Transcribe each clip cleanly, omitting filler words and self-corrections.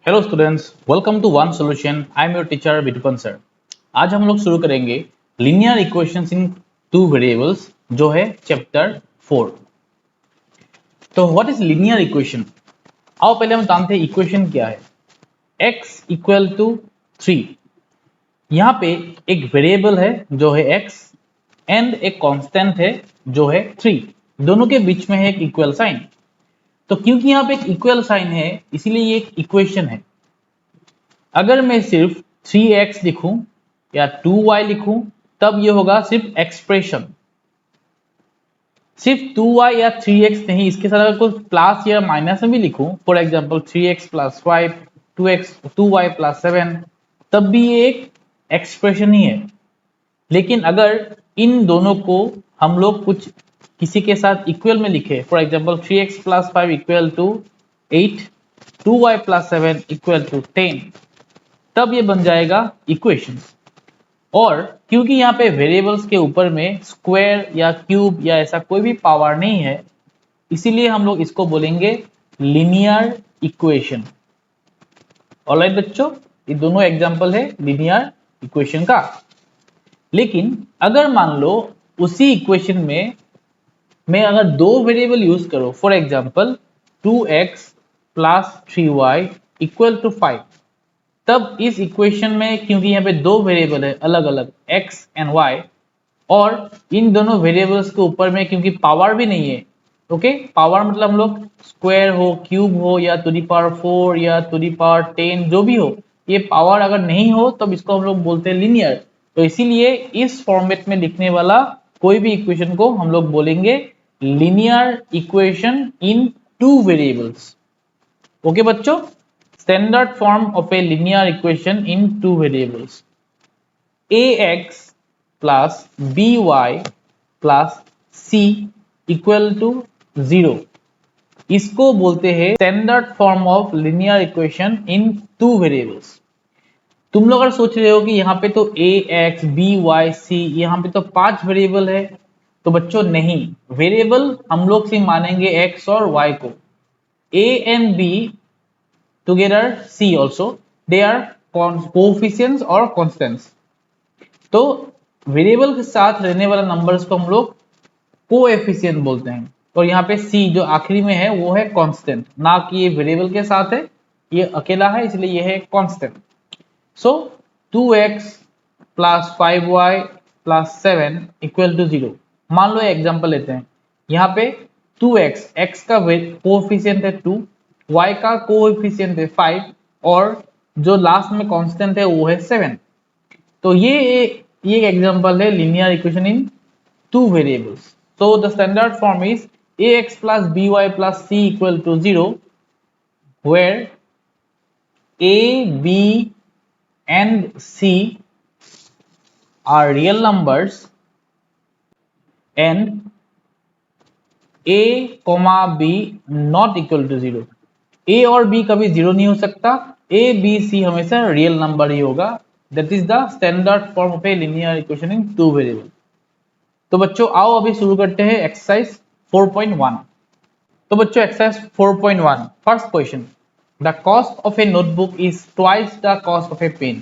Hello students, welcome to one solution. I am your teacher Bitupan sir. आज हम लोग शुरू करेंगे linear equations in two variables, जो है चैप्टर 4। तो व्हाट इज लीनियर इक्वेशन? आओ पहले हम जानते हैं इक्वेशन क्या है। x equal to 3। यहाँ पे एक वेरिएबल है जो है x एंड एक कांस्टेंट है जो है 3। दोनों के बीच में है एक इक्वल साइन। तो क्योंकि यहाँ पे एक इक्वल साइन है इसीलिए ये एक इक्वेशन है। अगर मैं सिर्फ 3x लिखूं या 2y लिखूं तब ये होगा सिर्फ एक्सप्रेशन। सिर्फ 2y या 3x नहीं, इसके साथ अगर कुछ प्लस या माइनस में भी लिखूं, for example 3x plus 5, 2y plus 7, तब भी ये एक एक्सप्रेशन ही है। लेकिन अगर इन दोनों को हम लोग कुछ किसी के साथ इक्वल में लिखे, for example 3x plus 5 equal to 8, 2y plus 7 equal to 10, तब ये बन जाएगा इक्वेशन। और क्योंकि यहाँ पे वेरिएबल्स के ऊपर में स्क्वायर या क्यूब या ऐसा कोई भी पावर नहीं है, इसीलिए हम लोग इसको बोलेंगे लीनियर इक्वेशन। ऑलराइट बच्चों, ये दोनों एग्जांपल है लीनियर इक्वेशन का। लेकिन अगर मान लो उसी इक्वेशन में मैं अगर दो वेरिएबल यूज करूं, for example 2x plus 3y equal to 5, तब इस इक्वेशन में क्योंकि यहाँ पे दो वेरिएबल है अलग अलग x एंड y, और इन दोनों वेरिएबल्स के ऊपर में क्योंकि पावर भी नहीं है, ओके, पावर मतलब हम लोग स्क्वायर हो, क्यूब हो, या टू दी पावर 4 या टू दी पावर 10 जो भी हो, ये पावर अगर नहीं हो तब इसको हम लोग बोलते हैं लीनियर। तो इसीलिए इस फॉर्मेट में लिखने वाला कोई भी इक्वेशन को हम लोग बोलेंगे linear equation in two variables. Okay बच्चों, standard form of a linear equation in two variables, ax plus by plus c equal to 0, इसको बोलते हैं standard form of linear equation in two variables. तुम लोग अगर सोच रहे हो कि यहाँ पे तो ax by c, यहाँ पे तो 5 वेरिएबल है, तो बच्चों नहीं, वेरिएबल हम लोग सिर्फ मानेंगे x और y को। a and b together c also, they are coefficients or constants। तो वेरिएबल के साथ रहने वाला नंबर्स को हम लोग कोएफिशिएंट बोलते हैं, और यहाँ पे c जो आखिरी में है वो है कांस्टेंट, ना कि ये वेरिएबल के साथ है, ये अकेला है इसलिए ये है constant. So 2x plus 5y plus 7 equal to 0। मान लो एग्जांपल लेते हैं, यहाँ पे 2x, x का कोएफिशिएंट है 2, y का कोएफिशिएंट है 5, और जो लास्ट में कांस्टेंट है वो है 7। तो ये एग्जांपल है linear equation in two variables. So the standard form is ax plus by plus c equal to 0, where a, b and c are real numbers and a, b not equal to 0। a और b कभी zero नहीं हो सकता, a, b, c हमेशा real number ही होगा। That is the standard form of a linear equation in two variable. तो बच्चों आओ अभी शुरू करते हैं एक्सरसाइज 4.1। तो बच्चों exercise 4.1, first question, the cost of a notebook is twice the cost of a pen.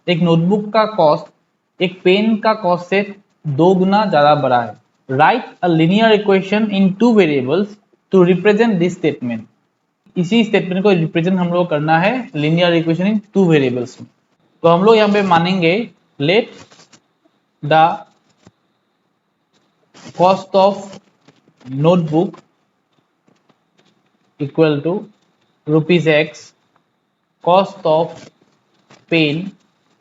एक नोटबुक का कॉस्ट एक पेन का कॉस्ट से 2 गुना ज्यादा बड़ा है। Write a linear equation in two variables to represent this statement. इसी स्टेटमेंट को रिप्रेजेंट हम लोग करना है linear equation in two variables में। तो हम लोग यहाँ पे मानेंगे let the cost of notebook equal to ₹x, cost of pen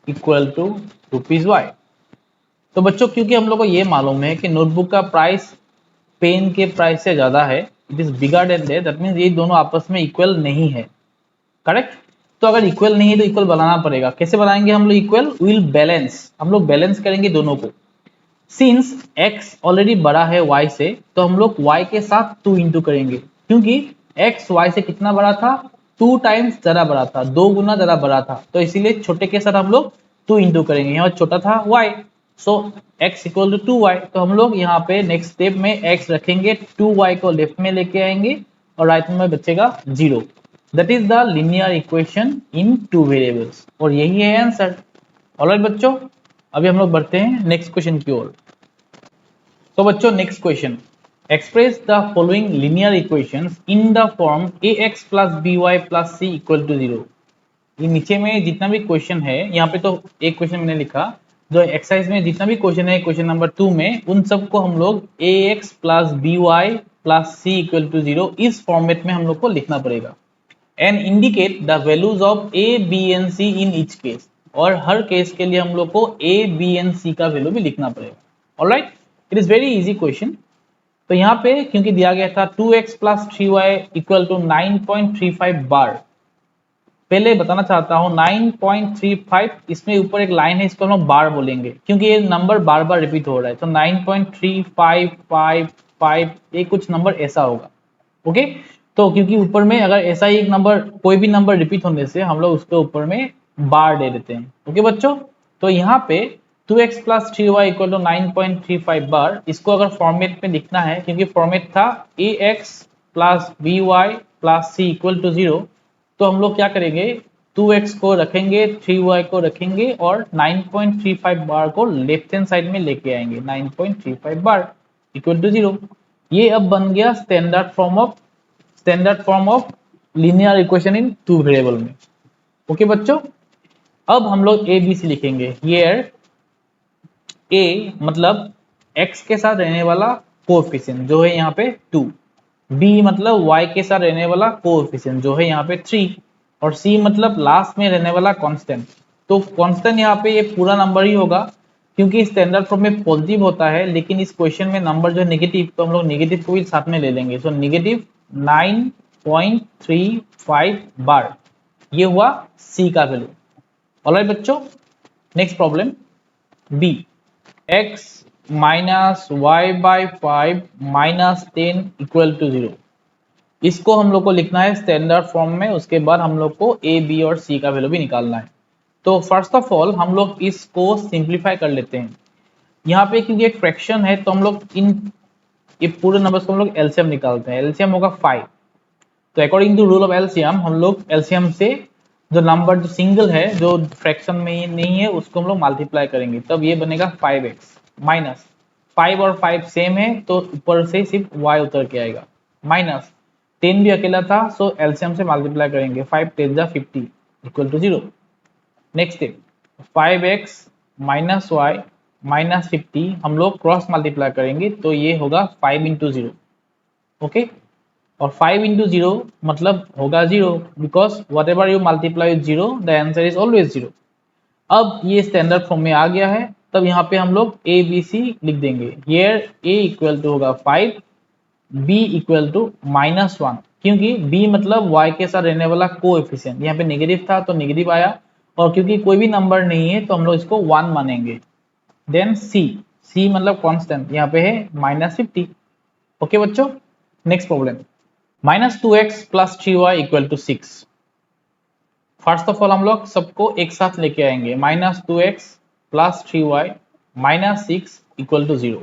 equal to ₹y। तो बच्चों क्योंकि हम लोग को ये मालूम है कि नोटबुक का प्राइस पेन के प्राइस से ज्यादा है, it is bigger than that, that means ये दोनों आपस में इक्वल नहीं है, करेक्ट। तो अगर इक्वल नहीं है तो इक्वल बनाना पड़ेगा। कैसे बनाएंगे हम लोग इक्वल? विल बैलेंस, हम लोग बैलेंस करेंगे दोनों को। सिंस x ऑलरेडी बड़ा है y से, तो हम लोग y के साथ 2 इंटू करेंगे, क्योंकि x y से कितना बड़ा था? 2 टाइम्स ज्यादा बड़ा था, 2 गुना ज्यादा बड़ा था, तो इसीलिए छोटे के साथ हम लोग 2 इंटू करेंगे। यहाँ छोटा था y, so x equal to 2y। तो हम लोग यहाँ पे नेक्स्ट स्टेप में x रखेंगे, 2y को लेफ्ट में लेके आएंगे और राइट में बचेगा 0। That is the linear equation in two variables, और यही है आंसर। ऑलराइट बच्चों, अभी हम लोग बढ़ते हैं नेक्स्ट क्वेश्चन की ओर। तो बच्चों next question, express the following linear equations in the form ax plus by plus c equal to 0। ये नीचे में जितना भी क्वेश्चन है, यहाँ पे तो एक क्वेश्चन मैंने लिखा, जो एक्सरसाइज में जितना भी क्वेश्चन है क्वेश्चन नंबर 2 में, उन सबको हम लोग ax plus by plus c equal to 0 इस फॉर्मेट में हम लोग को लिखना पड़ेगा। And indicate the values of a b and c in each case, और हर केस के लिए हम लोग को a b and c का वैल्यू भी लिखना पड़ेगा। Alright, it is very easy question. तो यहाँ पे क्योंकि दिया गया था 2x plus 3y equal to 9.35 बार, पहले बताना चाहता हूँ 9.35, इसमें ऊपर एक लाइन है, इसको हम लोग बार बोलेंगे क्योंकि ये नंबर बार बार रिपीट हो रहा है। तो 9.3555 ये कुछ नंबर ऐसा होगा। ओके, तो क्योंकि ऊपर में अगर ऐसा ही एक नंबर, कोई भी नंबर रिपीट होने से हम लोग उसके ऊपर में बार दे देते हैं। ओके बच्चों, तो यहाँ पे 2x plus 3y equal to 9.35 बार, इसको अगर फॉर्मेट में लिखना है, क्योंकि फॉर्मेट था ax plus by plus c equal to 0, तो हम लोग क्या करेंगे, 2x को रखेंगे, 3y को रखेंगे और 9.35 बार को लेफ्ट हैंड साइड में लेके आएंगे। 9.35 बार इक्वल टू 0, ये अब बन गया standard form of linear equation in two variable में। ओके बच्चों, अब हम लोग ए बी सी लिखेंगे। हियर ए मतलब x के साथ रहने वाला कोएफिशिएंट जो है यहाँ पे 2, b मतलब y के साथ रहने वाला कोएफिशिएंट जो है यहाँ पे 3, और c मतलब लास्ट में रहने वाला कांस्टेंट। तो कांस्टेंट यहाँ पे ये पूरा नंबर ही होगा, क्योंकि स्टैंडर्ड फॉर्म में पॉजिटिव होता है, लेकिन इस क्वेश्चन में नंबर जो है नेगेटिव, तो हम लोग नेगेटिव को भी साथ में ले लेंगे। सो नेगेटिव 9.35 बार, ये हुआ c का वैल्यू। ऑलराइट बच्चों, next problem b, x minus Y by 5 minus 10 equal to 0, इसको हम लोग को लिखना है स्टैंडर्ड फॉर्म में। उसके बाद हम लोग को a b और c का वैल्यू भी निकालना है। तो फर्स्ट ऑफ ऑल हम लोग इसको सिंप्लीफाई कर लेते हैं। यहाँ पे क्योंकि एक फ्रैक्शन है, तो हम लोग ये पूरे नंबर्स को हम लोग एलसीएम निकालते हैं। एलसीएम होगा 5, तो according to rule of LCM हम लोग एलसीएम से जो नंबर जो सिंगल है, जो फ्रैक्शन में नहीं है, उसको हम लोग मल्टीप्लाई करेंगे, तब ये बनेगा 5x माइनस 5 और 5 सेम है, तो ऊपर से सिर्फ y उतर के आएगा, माइनस 10 भी अकेला था, सो एलसीएम से मल्टीप्लाई करेंगे, 5 10 जा 50 equal to 0। Next step 5x minus Y minus 50 हम लोग क्रॉस मल्टीप्लाई करेंगे, तो ये होगा 5 इंटू 0। ओके, और 5 इंटू 0 मतलब होगा 0, because what ever you multiply with 0 the answer is always 0। अब ये स्टैंडर्ड फॉर्म में आ गया है, तब यहाँ पे हम लोग ए बी सी लिख देंगे। हियर ए इक्वल टू होगा 5, बी इक्वल टू माइनस 1, क्योंकि b मतलब y के साथ रहने वाला कोएफिशिएंट, यहाँ पे नेगेटिव था तो नेगेटिव आया, और क्योंकि कोई भी नंबर नहीं है तो हम लोग इसको 1 मानेंगे। देन c मतलब कांस्टेंट, यहाँ पे है माइनस 50। ओके बच्चों, next problem, minus 2x plus 3y equal to 6। First of all हम लोग सबको एक साथ लेके आएंगे, minus 2x plus 3y minus 6 equal to 0।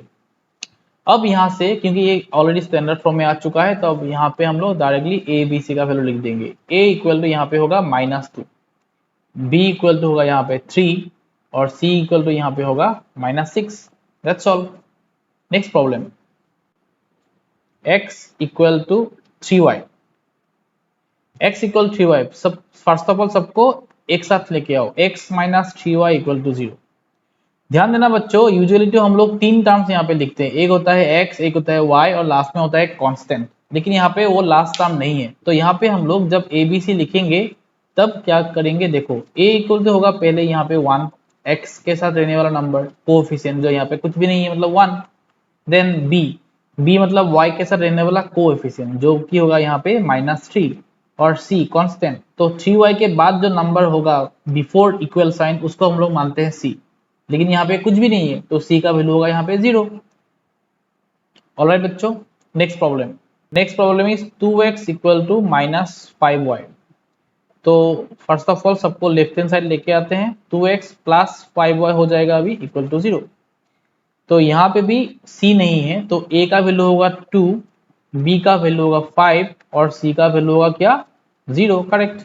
अब यहाँ से क्योंकि ये ऑलरेडी स्टैंडर्ड फॉर्म में आ चुका है, तो अब यहाँ पे हम लोग डायरेक्टली ए बी सी का वैल्यू लिख देंगे। a इक्वल टू यहाँ पे होगा -2, b इक्वल टू होगा यहाँ पे 3, और c इक्वल टू यहाँ पे होगा -6। That's all. Next problem, x equal to 3y, x equal 3y, सब फर्स्ट ऑफ ऑल सबको एक साथ लेके आओ, x minus 3y equal to 0। ध्यान देना बच्चों, यूजुअली तो हम लोग 3 टर्म्स यहाँ पे लिखते हैं, एक होता है x, एक होता है y, और लास्ट में होता है कांस्टेंट, लेकिन यहाँ पे वो लास्ट टर्म नहीं है। तो यहाँ पे हम लोग जब a b c लिखेंगे तब क्या करेंगे, देखो a इक्वल टू होगा पहले यहाँ पे 1, x के साथ रहने वाला नंबर कोएफिशिएंट जो यहाँ पे कुछ भी नहीं है मतलब 1। देन b मतलब y के साथ रहने वाला कोएफिशिएंट जो कि होगा यहाँ पे -3, और c कांस्टेंट। तो 3y के बाद जो नंबर होगा बिफोर इक्वल साइन, उसको हम लोग मानते हैं c, लेकिन यहाँ पे कुछ भी नहीं है, तो c का वैल्यू होगा यहाँ पे 0। ऑलराइट बच्चों, next problem is 2x equal to -5y। तो फर्स्ट ऑफ ऑल सबको लेफ्ट हैंड साइड लेके आते हैं, 2x प्लस 5y हो जाएगा अभी इक्वल टू 0। तो यहाँ पे भी c नहीं है, तो a का वैल्यू होगा 2, b का वैल्यू होगा 5, और c का वैल्यू होगा क्या 0, करेक्ट।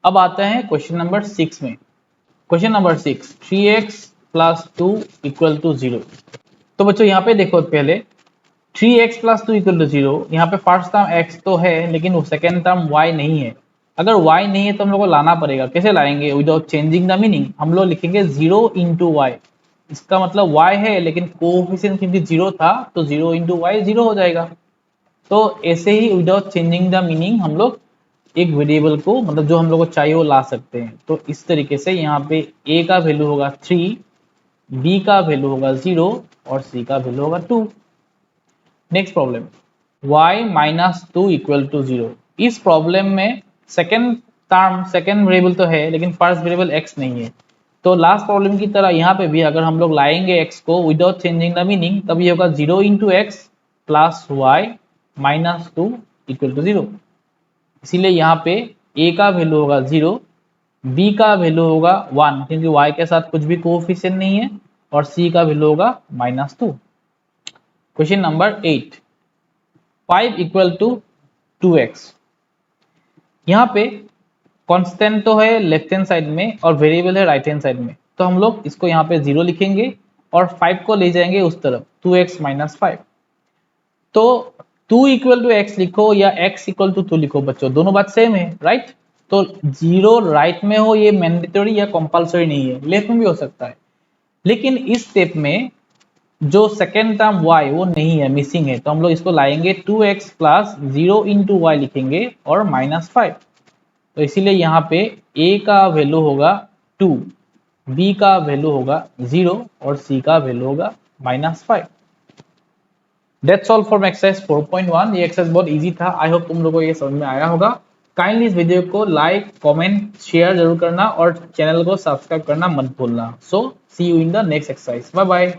अब आते हैं क्वेश्चन नंबर 6 में। Question number 6, 3x plus 2 equal to 0। तो बच्चों यहाँ पे देखो, पहले 3x प्लस 2 इक्वल टू 0, यहाँ पे फर्स्ट टर्म x तो है लेकिन वो सेकेंड टर्म y नहीं है। अगर y नहीं है तो हम लोग को लाना पड़ेगा। कैसे लाएंगे? Without changing the meaning. हम लोग लिखेंगे 0 इंटू वाई। इसका मतलब y है लेकिन कोएफिशिएंट क्योंकि 0 था तो 0 इंटू वाई 0 हो जाएगा। तो ऐसे ही विदाउट चेंजिंग द मीनिंग हम लोग एक वेरिएबल को, मतलब जो हम लोग को चाहिए वो ला सकते हैं। तो इस तरीके से यहाँ पे a का वैल्यू होगा 3, b का वैल्यू होगा 0 और c का वैल्यू होगा 2। Next problem, y minus 2 equal to 0। इस प्रॉब्लम में सेकेंड टर्म, सेकेंड वेरिएबल तो है लेकिन फर्स्ट वेरिएबल x नहीं है। तो लास्ट प्रॉब्लम की तरह यहाँ पे भी अगर हम लोग लाएंगे x को विदाउट चेंजिंग द मीनिंग, तब ये होगा 0 into X plus Y minus 2 equal to 0। इसीलिए यहाँ पे a का वैल्यू होगा 0, b का वैल्यू होगा 1 क्योंकि y के साथ कुछ भी कोएफिशिएंट नहीं है, और c का वैल्यू होगा -2। Question number 8, 5 equal to 2x। यहाँ पे कांस्टेंट तो है लेफ्ट हैंड साइड में और वेरिएबल है राइट हैंड साइड में, तो हम लोग इसको यहाँ पे 0 लिखेंगे और 5 को ले जाएंगे उस तरफ, 2x माइनस 5। तो 2 इक्वल टू एक्स लिखो या x इक्वल टू 2 लिखो बच्चों, दोनों बात सेम है, राइट। तो 0 राइट में हो ये मैंडेटरी या कंपलसरी नहीं है, लेफ्ट में भी हो सकता है। लेकिन इस स्टेप में जो सेकेंड टर्म y वो नहीं है, मिसिंग है, तो हम लोग इसको लाएंगे 2x प्लस 0 इंटू वाई लिखेंगे और -5। तो इसीलिए यहाँ पे a का वैल्यू होगा 2, b का वैल्यू होगा 0 और c का वैल्यू होगा -5। That's all from exercise 4.1। ये एक्सरसाइज बहुत इजी था। आई होप तुम लोगों को ये समझ में आया होगा। काइंडली इस वीडियो को लाइक, कमेंट, शेयर जरूर करना और चैनल को सब्सक्राइब करना मत भूलना। So see you in the next exercise. Bye bye.